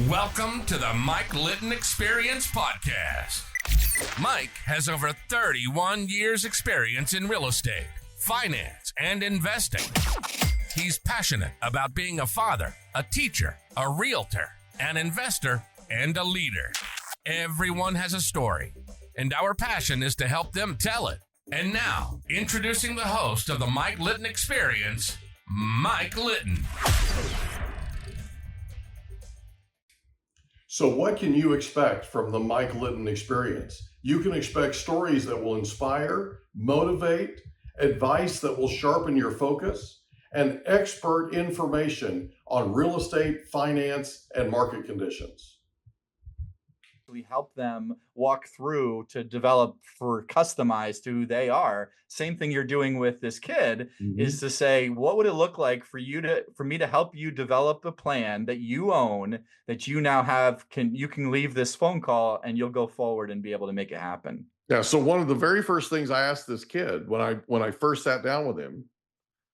Welcome to the Mike Litton Experience podcast. Mike has over 31 years experience in real estate, finance, and investing. He's passionate about being a father, a teacher, a realtor, an investor, and a leader. Everyone has a story, and our passion is to help them tell it. And now, introducing the host of the Mike Litton Experience, Mike Litton. So what can you expect from the Mike Litton Experience? You can expect stories that will inspire, motivate, advice that will sharpen your focus, and expert information on real estate, finance, and market conditions. We help them walk through to develop for customized to who they are. Same thing you're doing with this kid is to say, what would it look like for me to help you develop a plan that you own, that you now have, you can leave this phone call and you'll go forward and be able to make it happen. Yeah. So one of the very first things I asked this kid when I first sat down with him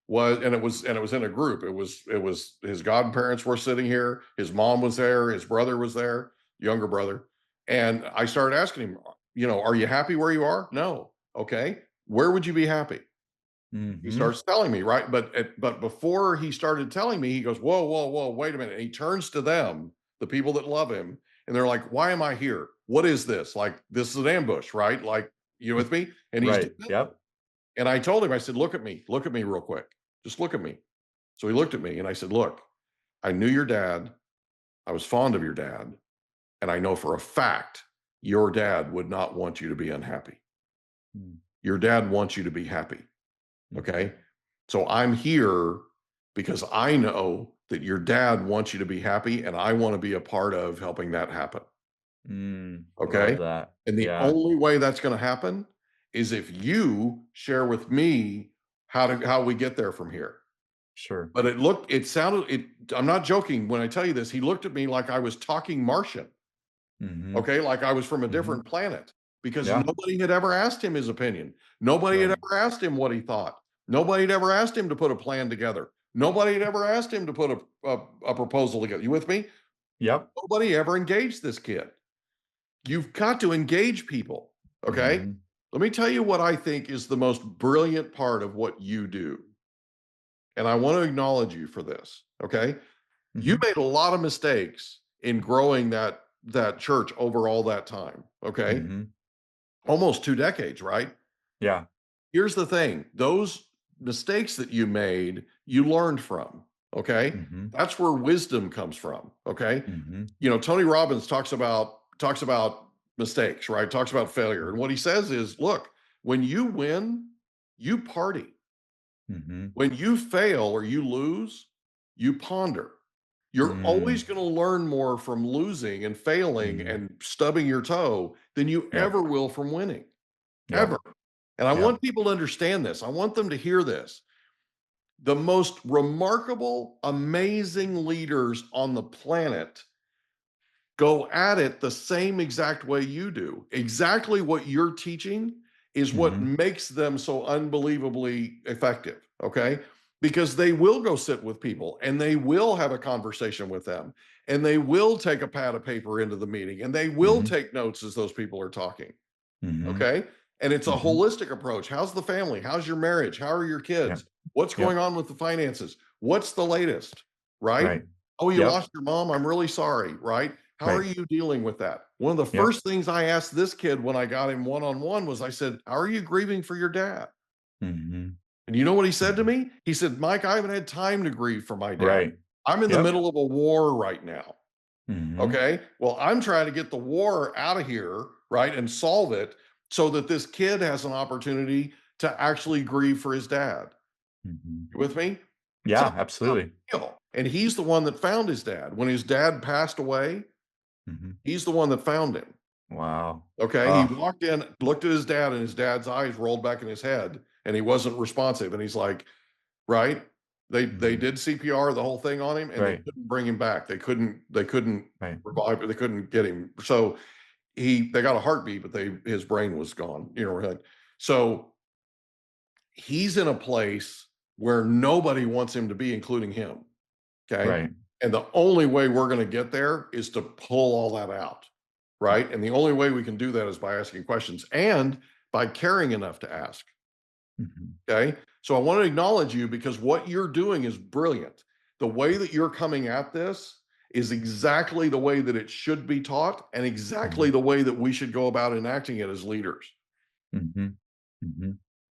was, and it was in a group. It was his godparents were sitting here, his mom was there, his brother was there, younger brother. And I started asking him, are you happy where you are? No. Okay. Where would you be happy? He starts telling me, right? But before he started telling me, he goes, whoa, wait a minute. And he turns to them, the people that love him, and they're like, why am I here? What is this? Like, this is an ambush, right? Like, you with me? And he's right. Yep. And I told him, I said, look at me real quick. Just look at me. So he looked at me and I said, look, I knew your dad. I was fond of your dad. And I know for a fact your dad would not want you to be unhappy. Your dad wants you to be happy. Okay. So I'm here because I know that your dad wants you to be happy and I want to be a part of helping that happen. Okay. That. And the only way that's going to happen is if you share with me how we get there from here. Sure. But I'm not joking when I tell you this. He looked at me like I was talking Martian. Okay. Like I was from a different planet because nobody had ever asked him his opinion. Nobody had ever asked him what he thought. Nobody had ever asked him to put a plan together. Nobody had ever asked him to put a proposal together. You with me? Yep. Nobody ever engaged this kid. You've got to engage people. Okay. Let me tell you what I think is the most brilliant part of what you do. And I want to acknowledge you for this. Okay. You made a lot of mistakes in growing that church over all that time. Okay. Almost 2 decades, right? Yeah. Here's the thing. Those mistakes that you made, you learned from. Okay. That's where wisdom comes from. Okay. Tony Robbins talks about mistakes, right? Talks about failure. And what he says is, look, when you win, you party. When you fail or you lose, you ponder. You're always going to learn more from losing and failing and stubbing your toe than you ever will from winning. Ever. And I want people to understand this. I want them to hear this. The most remarkable, amazing leaders on the planet go at it the same exact way you do. Exactly what you're teaching is what makes them so unbelievably effective. Okay. Because they will go sit with people and they will have a conversation with them and they will take a pad of paper into the meeting and they will take notes as those people are talking. Okay. And it's a holistic approach. How's the family? How's your marriage? How are your kids? What's going on with the finances? What's the latest? Right? Oh, you lost your mom. I'm really sorry. Right? How are you dealing with that? One of the first things I asked this kid when I got him one-on-one was I said, how are you grieving for your dad? And you know what he said to me? He said, Mike, I haven't had time to grieve for my dad. I'm in the middle of a war right now. Okay. Well, I'm trying to get the war out of here, right? And solve it so that this kid has an opportunity to actually grieve for his dad. You with me? Yeah, absolutely. And he's the one that found his dad. When his dad passed away, he's the one that found him. Wow. Okay. He walked in, looked at his dad, and his dad's eyes rolled back in his head. And he wasn't responsive. And he's like, right. They did CPR, the whole thing on him, and they couldn't bring him back. They couldn't revive, they couldn't get him. So they got a heartbeat, but his brain was gone, right? So he's in a place where nobody wants him to be, including him. Okay. And the only way we're going to get there is to pull all that out, right? And the only way we can do that is by asking questions and by caring enough to ask. Okay. So I want to acknowledge you because what you're doing is brilliant. The way that you're coming at this is exactly the way that it should be taught and exactly the way that we should go about enacting it as leaders.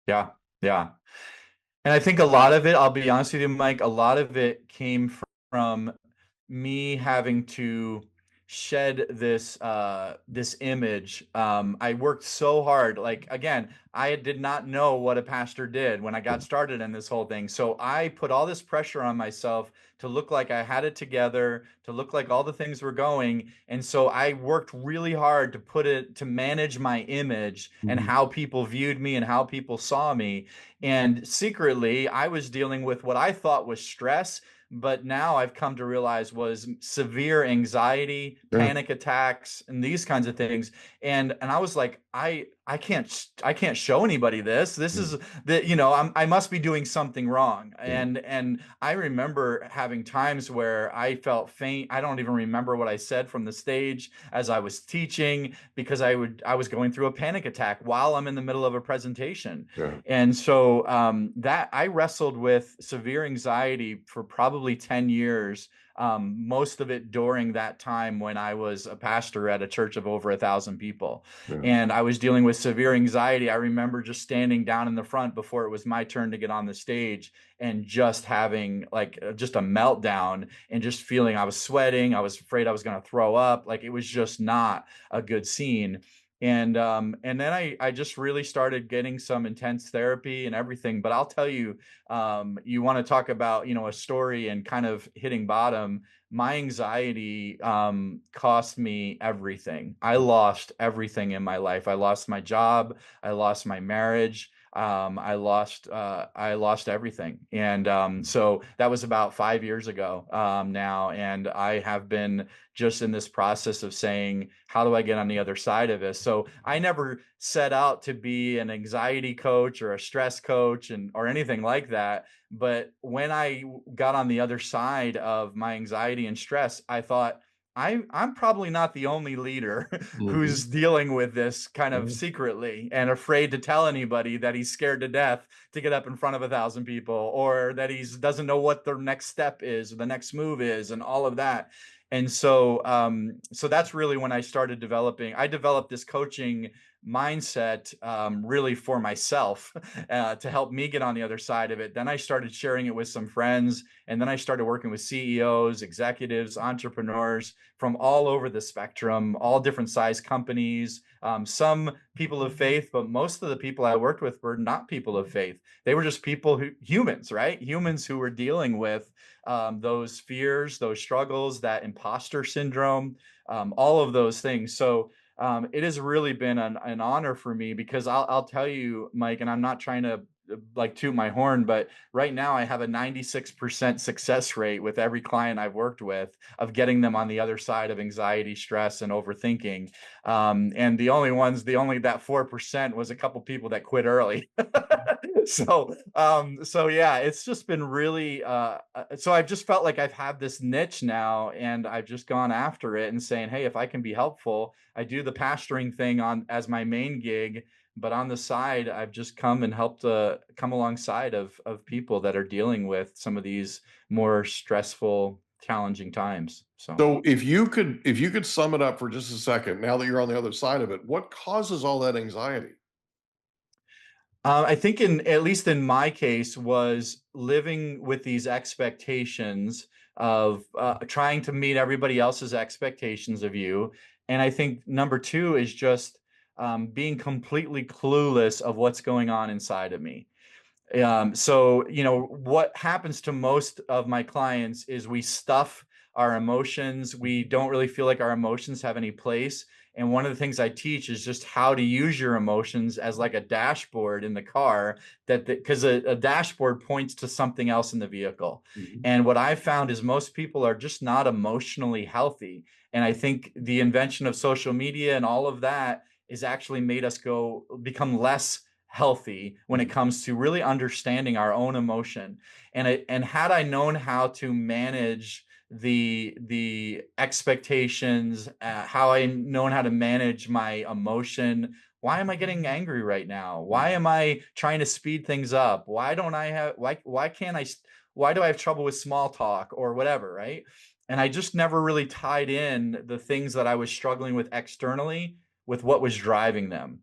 Yeah. Yeah. And I think a lot of it, I'll be honest with you, Mike, a lot of it came from me having to shed this this image. I worked so hard. Like, again, I did not know what a pastor did when I got started in this whole thing. So I put all this pressure on myself to look like I had it together, to look like all the things were going. And so I worked really hard to manage my image and how people viewed me and how people saw me. And secretly, I was dealing with what I thought was stress, but now I've come to realize was severe anxiety, panic attacks, and these kinds of things. And I was like, I can't show anybody this. This is that, I must be doing something wrong. And I remember having times where I felt faint. I don't even remember what I said from the stage as I was teaching because I was going through a panic attack while I'm in the middle of a presentation. And so that I wrestled with severe anxiety for probably 10 years. Most of it during that time when I was a pastor at a church of over 1,000 people. And I was dealing with severe anxiety. I remember just standing down in the front before it was my turn to get on the stage and just having just a meltdown and just feeling I was sweating. I was afraid I was going to throw up. Like, it was just not a good scene. And then I just really started getting some intense therapy and everything. But I'll tell you, you want to talk about, a story and kind of hitting bottom. My anxiety cost me everything. I lost everything in my life. I lost my job. I lost my marriage. I lost everything. And so that was about 5 years ago now. And I have been just in this process of saying, how do I get on the other side of this? So I never set out to be an anxiety coach or a stress coach or anything like that. But when I got on the other side of my anxiety and stress, I thought, I'm probably not the only leader who's dealing with this kind of secretly and afraid to tell anybody that he's scared to death to get up in front of 1,000 people, or that he doesn't know what the next step is, or the next move is, and all of that. And so, so that's really when I started I developed this coaching mindset really for myself to help me get on the other side of it. Then I started sharing it with some friends, and then I started working with CEOs, executives, entrepreneurs from all over the spectrum, all different size companies, some people of faith, but most of the people I worked with were not people of faith. They were just humans, right? Humans who were dealing with those fears, those struggles, that imposter syndrome, all of those things. So it has really been an honor for me because I'll tell you, Mike, and I'm not trying to toot my horn, but right now I have a 96% success rate with every client I've worked with of getting them on the other side of anxiety, stress, and overthinking. And the only that 4% was a couple people that quit early. So yeah, it's just been really, so I've just felt like I've had this niche now, and I've just gone after it and saying, hey, if I can be helpful, I do the pastoring thing as my main gig. But on the side, I've just come and helped come alongside of people that are dealing with some of these more stressful, challenging times. So if you could sum it up for just a second, now that you're on the other side of it, what causes all that anxiety? I think at least in my case, was living with these expectations of trying to meet everybody else's expectations of you. And I think number two is just being completely clueless of what's going on inside of me. So, what happens to most of my clients is we stuff our emotions. We don't really feel like our emotions have any place. And one of the things I teach is just how to use your emotions as like a dashboard in the car, because a dashboard points to something else in the vehicle. And what I've found is most people are just not emotionally healthy. And I think the invention of social media and all of that has actually made us become less healthy when it comes to really understanding our own emotion. And had I known how to manage the expectations, how I known how to manage my emotion. Why am I getting angry right now? Why am I trying to speed things up? Why don't I have, why can't I, why do I have trouble with small talk or whatever, right? And I just never really tied in the things that I was struggling with externally with what was driving them.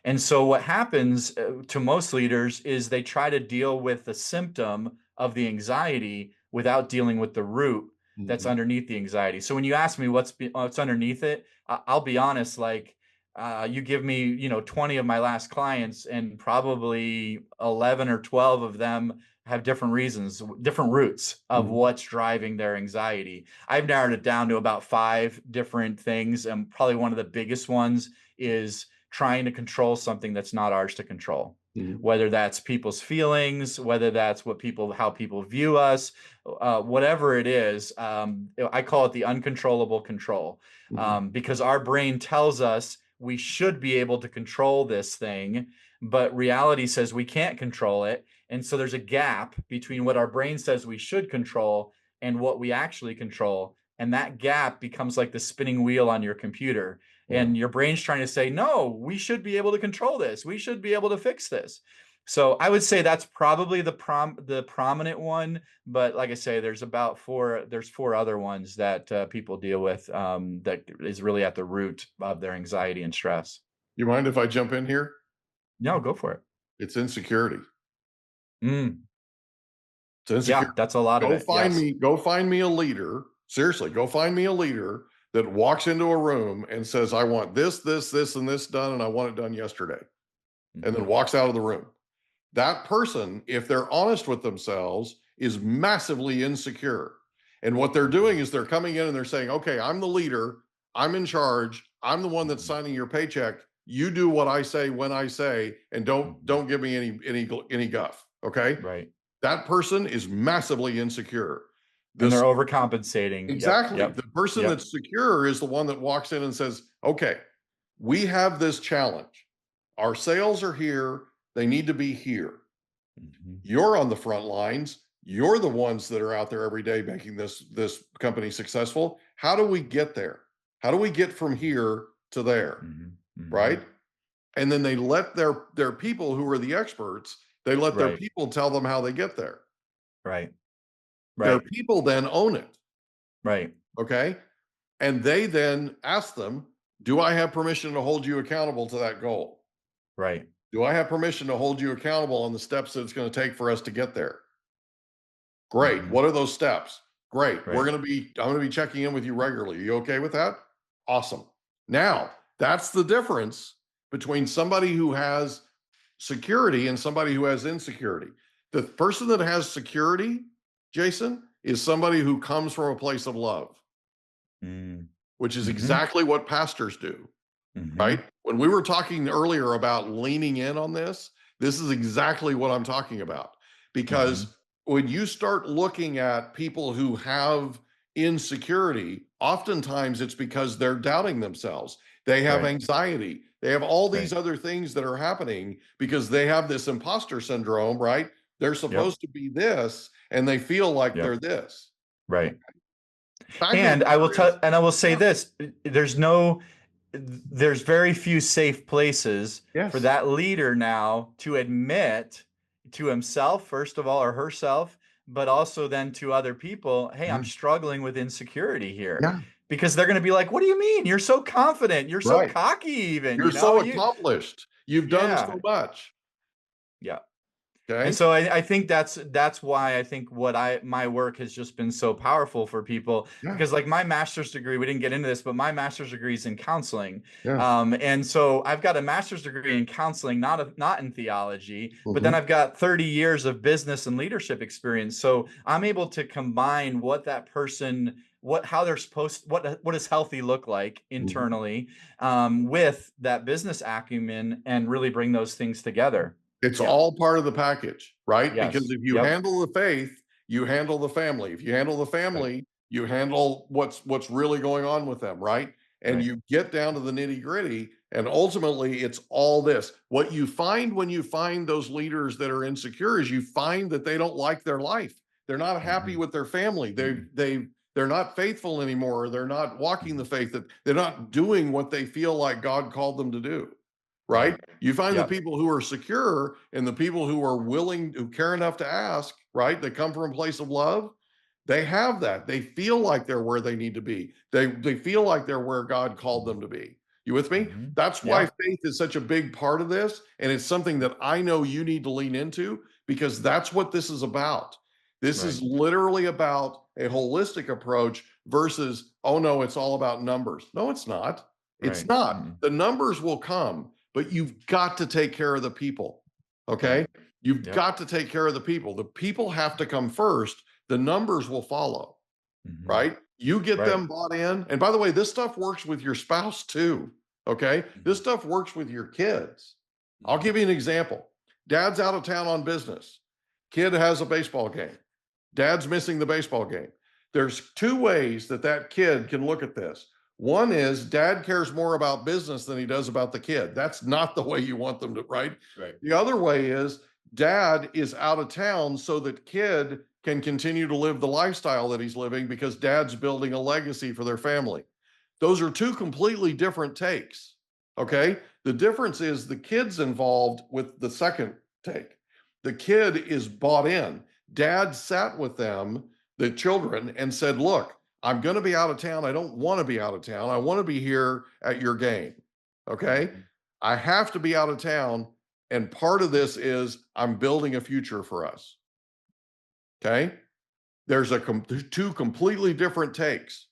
And so what happens to most leaders is they try to deal with the symptom of the anxiety without dealing with the root that's underneath the anxiety. So when you ask me what's underneath it, I'll be honest, like you give me, 20 of my last clients and probably 11 or 12 of them have different reasons, different roots of what's driving their anxiety. I've narrowed it down to about 5 different things. And probably one of the biggest ones is trying to control something that's not ours to control. Whether that's people's feelings, whether that's how people view us, whatever it is, I call it the uncontrollable control, because our brain tells us we should be able to control this thing, but reality says we can't control it. And so there's a gap between what our brain says we should control and what we actually control. And that gap becomes like the spinning wheel on your computer. And your brain's trying to say, no, we should be able to control this. We should be able to fix this. So I would say that's probably the prominent one. But like I say, there's 4 other ones that people deal with that is really at the root of their anxiety and stress. You mind if I jump in here? No, go for it. It's insecurity. It's insecurity. Yeah, that's a lot of it. Go find me a leader. Seriously, go find me a leader that walks into a room and says, I want this, this, this, and this done, and I want it done yesterday, and then walks out of the room. That person, if they're honest with themselves, is massively insecure. And what they're doing is they're coming in and they're saying, okay, I'm the leader. I'm in charge. I'm the one that's signing your paycheck. You do what I say when I say, and don't give me any guff. Okay. Right. That person is massively insecure. And they're overcompensating. Exactly. The person that's secure is the one that walks in and says, okay, we have this challenge. Our sales are here. They need to be here. You're on the front lines. You're the ones that are out there every day making this company successful. How do we get there? How do we get from here to there? Right? And then they let their people who are the experts, they let their people tell them how they get there. Right. Their people then own it. Right. Okay. And they then ask them, do I have permission to hold you accountable to that goal? Right. Do I have permission to hold you accountable on the steps that it's going to take for us to get there? Great. What are those steps? Great. I'm going to be checking in with you regularly. Are you okay with that? Awesome. Now, that's the difference between somebody who has security and somebody who has insecurity. The person that has security, Jason, is somebody who comes from a place of love, which is exactly what pastors do, right? When we were talking earlier about leaning in on this is exactly what I'm talking about. Because when you start looking at people who have insecurity, oftentimes it's because they're doubting themselves. They have anxiety. They have all these other things that are happening because they have this imposter syndrome, right? They're supposed to be this, and they feel like they're this. Right. And I will say this, there's very few safe places for that leader now to admit to himself, first of all, or herself, but also then to other people, hey, I'm struggling with insecurity here. Because they're going to be like, what do you mean? You're so confident. You're so cocky even. You're so accomplished. You've done so much. Yeah. Okay. And so I think that's why I think my work has just been so powerful for people, because like my master's degree, we didn't get into this, but my master's degree is in counseling. And so I've got a master's degree in counseling, not in theology, but then I've got 30 years of business and leadership experience. So I'm able to combine what that person, what does healthy look like internally, with that business acumen, and really bring those things together. It's all part of the package, right? Yes. Because if you handle the faith, you handle the family. If you handle the family, you handle what's really going on with them, right? And you get down to the nitty-gritty, and ultimately it's all this. What you find when you find those leaders that are insecure is you find that they don't like their life. They're not happy with their family. they're not faithful anymore. They're not walking the faith, that they're not doing what they feel like God called them to do. Right? You find the people who are secure and the people who are willing, who care enough to ask, right? They come from a place of love. They have that. They feel like they're where they need to be. They feel like they're where God called them to be. You with me? That's why faith is such a big part of this. And it's something that I know you need to lean into, because that's what this is about. This is literally about a holistic approach versus, oh no, it's all about numbers. No, it's not. It's not. The numbers will come, but you've got to take care of the people. Okay? You've got to take care of the people. The people have to come first. The numbers will follow. Right? You get them bought in. And by the way, this stuff works with your spouse too. Okay? This stuff works with your kids. I'll give you an example. Dad's out of town on business. Kid has a baseball game. Dad's missing the baseball game. There's two ways that kid can look at this. One is dad cares more about business than he does about the kid. That's not the way you want them to, right? The other way is dad is out of town so that kid can continue to live the lifestyle that he's living because dad's building a legacy for their family. Those are two completely different takes. Okay? The difference is the kid's involved with the second take. The kid is bought in. Dad sat with them, the children, and said, look, I'm going to be out of town. I don't want to be out of town. I want to be here at your game. Okay? I have to be out of town. And part of this is I'm building a future for us. Okay? There's two completely different takes.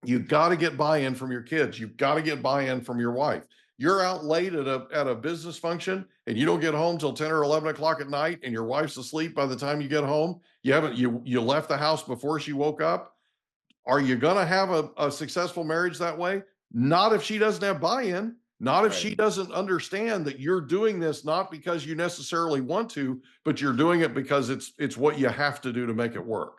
You've got to get buy-in from your kids. You've got to get buy-in from your wife. You're out late at a business function and you don't get home till 10 or 11 o'clock at night and your wife's asleep by the time you get home. You left the house before she woke up. Are you going to have a successful marriage that way? Not if she doesn't have buy-in. Not if she doesn't understand that you're doing this not because you necessarily want to, but you're doing it because it's what you have to do to make it work.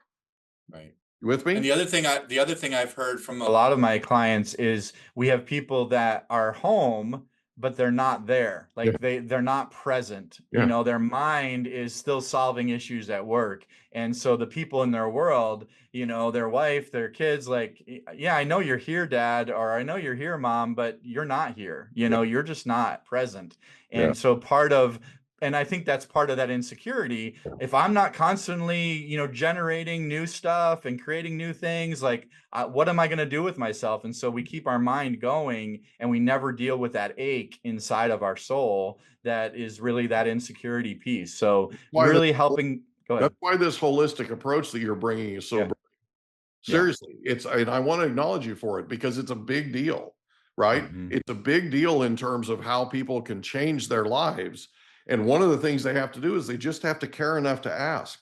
Right. You with me? And the other thing I've heard from a lot of my clients is we have people that are home, but they're not there. Like they're not present. You know, their mind is still solving issues at work. And so the people in their world, you know, their wife, their kids, like, yeah, I know you're here, dad, or I know you're here, mom, but you're not here. You know, you're just not present. And so and I think that's part of that insecurity. If I'm not constantly, you know, generating new stuff and creating new things, like what am I going to do with myself? And so we keep our mind going and we never deal with that ache inside of our soul that is really that insecurity piece. So really helping. Go ahead. That's why this holistic approach that you're bringing is so brilliant. Seriously, and I want to acknowledge you for it because it's a big deal, right? It's a big deal in terms of how people can change their lives. And one of the things they have to do is they just have to care enough to ask.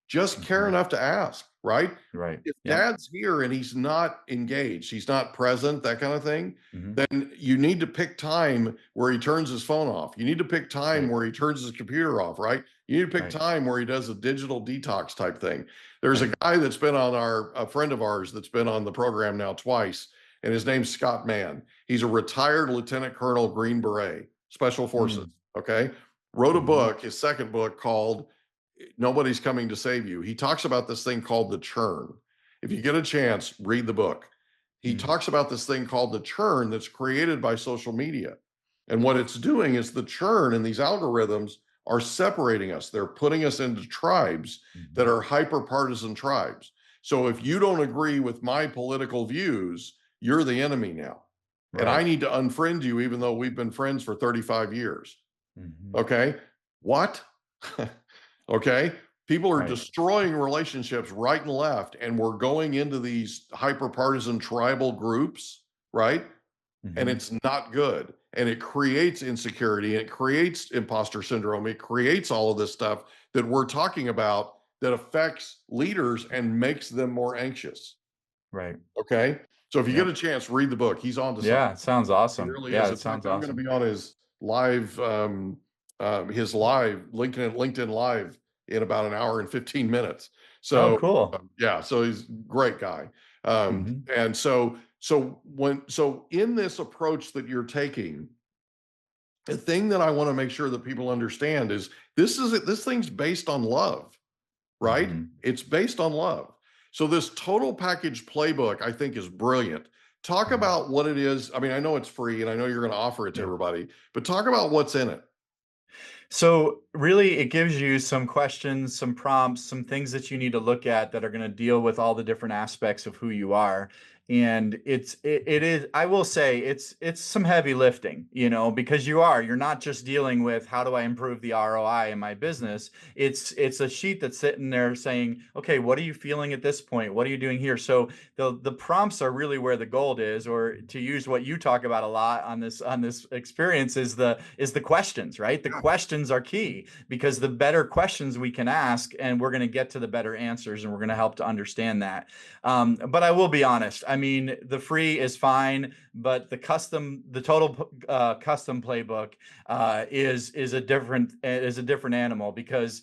Just care enough to ask, right? Right. If dad's here and he's not engaged, he's not present, that kind of thing, then you need to pick time where he turns his phone off. You need to pick time where he turns his computer off, right? You need to pick time where he does a digital detox type thing. There's a guy that's been on a friend of ours that's been on the program now twice, and his name's Scott Mann. He's a retired Lieutenant Colonel, Green Beret, Special Forces, okay? Wrote a book, his second book, called Nobody's Coming to Save You. He talks about this thing called the churn. If you get a chance, read the book. He talks about this thing called the churn that's created by social media. And what it's doing is the churn and these algorithms are separating us. They're putting us into tribes that are hyper-partisan tribes. So if you don't agree with my political views, you're the enemy now. And I need to unfriend you even though we've been friends for 35 years. Okay. What? Okay. People are destroying relationships right and left, and we're going into these hyper-partisan tribal groups, right? And it's not good. And it creates insecurity, and it creates imposter syndrome. It creates all of this stuff that we're talking about that affects leaders and makes them more anxious. Right. Okay. So if you get a chance, read the book. He's on to something. Yeah, it sounds awesome. He really Yeah, is. it sounds awesome. I'm going to be on his live, LinkedIn Live in about an hour and 15 minutes. So cool. So he's a great guy. And so in this approach that you're taking, the thing that I want to make sure that people understand is this thing's based on love, right? It's based on love. So this Total Package Playbook, I think, is brilliant. Talk about what it is. I mean, I know it's free and I know you're going to offer it to everybody, but talk about what's in it. So really, it gives you some questions, some prompts, some things that you need to look at that are going to deal with all the different aspects of who you are. And it is, I will say, it's some heavy lifting, because you're not just dealing with how do I improve the ROI in my business. It's a sheet that's sitting there saying, okay, what are you feeling at this point? What are you doing here? So the prompts are really where the gold is, or to use what you talk about a lot on this experience is the questions, right? The questions are key, because the better questions we can ask, and we're going to get to the better answers, and we're going to help to understand that. But I will be honest. I mean, the free is fine, but the total custom playbook is a different animal, because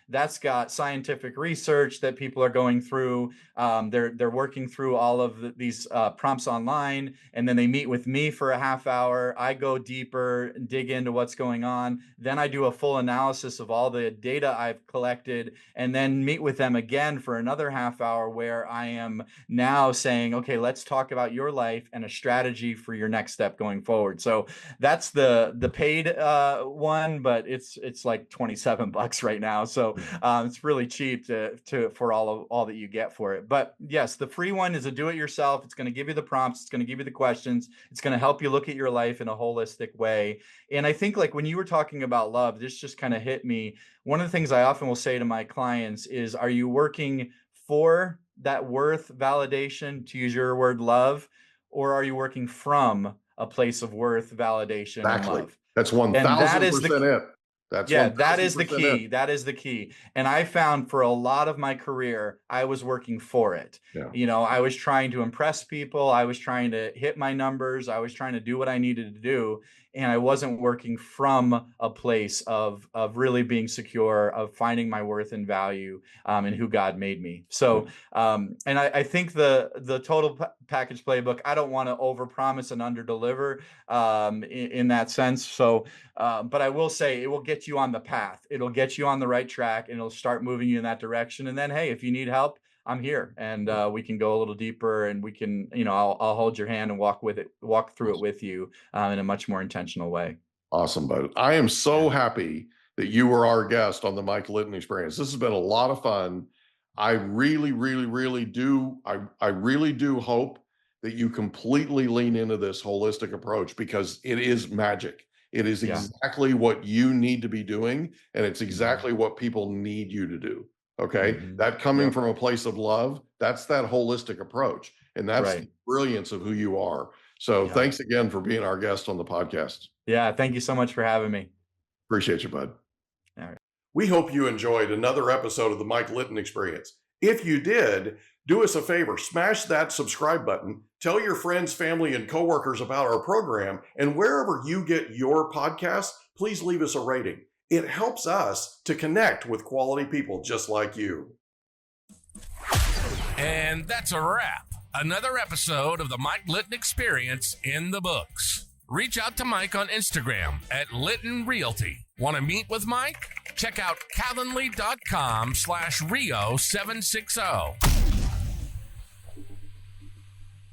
that's got scientific research that people are going through. They're working through all of these prompts online, and then they meet with me for a half hour. I go deeper, dig into what's going on. Then I do a full analysis of all the data I've collected, and then meet with them again for another half hour, where I am now saying, okay, let's talk about your life and a strategy for your next step going forward. So that's the paid one, but it's like $27 right now. So it's really cheap for all that you get for it. But yes, the free one is a do-it-yourself. It's going to give you the prompts. It's going to give you the questions. It's going to help you look at your life in a holistic way. And I think, like, when you were talking about love, this just kind of hit me. One of the things I often will say to my clients is, are you working for that worth validation, to use your word, love, or are you working from a place of worth, validation, and love? That's 1,000% it. That is the key. That is the key. And I found for a lot of my career, I was working for it. Yeah. I was trying to impress people. I was trying to hit my numbers. I was trying to do what I needed to do. And I wasn't working from a place of really being secure, of finding my worth and value in who God made me. So, and I think the Total Package Playbook, I don't want to overpromise and underdeliver in that sense. So, but I will say it will get you on the path. It'll get you on the right track, and it'll start moving you in that direction. And then, hey, if you need help, I'm here, and we can go a little deeper, and we can, I'll hold your hand and walk through it with you in a much more intentional way. Awesome, bud. I am so happy that you were our guest on the Mike Litton Experience. This has been a lot of fun. I really, really, really do. I really do hope that you completely lean into this holistic approach, because it is magic. It is exactly what you need to be doing, and it's exactly what people need you to do. Okay. That coming from a place of love, that's that holistic approach. And that's the brilliance of who you are. So thanks again for being our guest on the podcast. Yeah. Thank you so much for having me. Appreciate you, bud. All right. We hope you enjoyed another episode of the Mike Litton Experience. If you did, do us a favor, smash that subscribe button, tell your friends, family, and coworkers about our program, and wherever you get your podcasts, please leave us a rating. It helps us to connect with quality people just like you. And that's a wrap. Another episode of the Mike Litton Experience in the books. Reach out to Mike on Instagram at Litton Realty. Want to meet with Mike? Check out calendly.com/Rio760.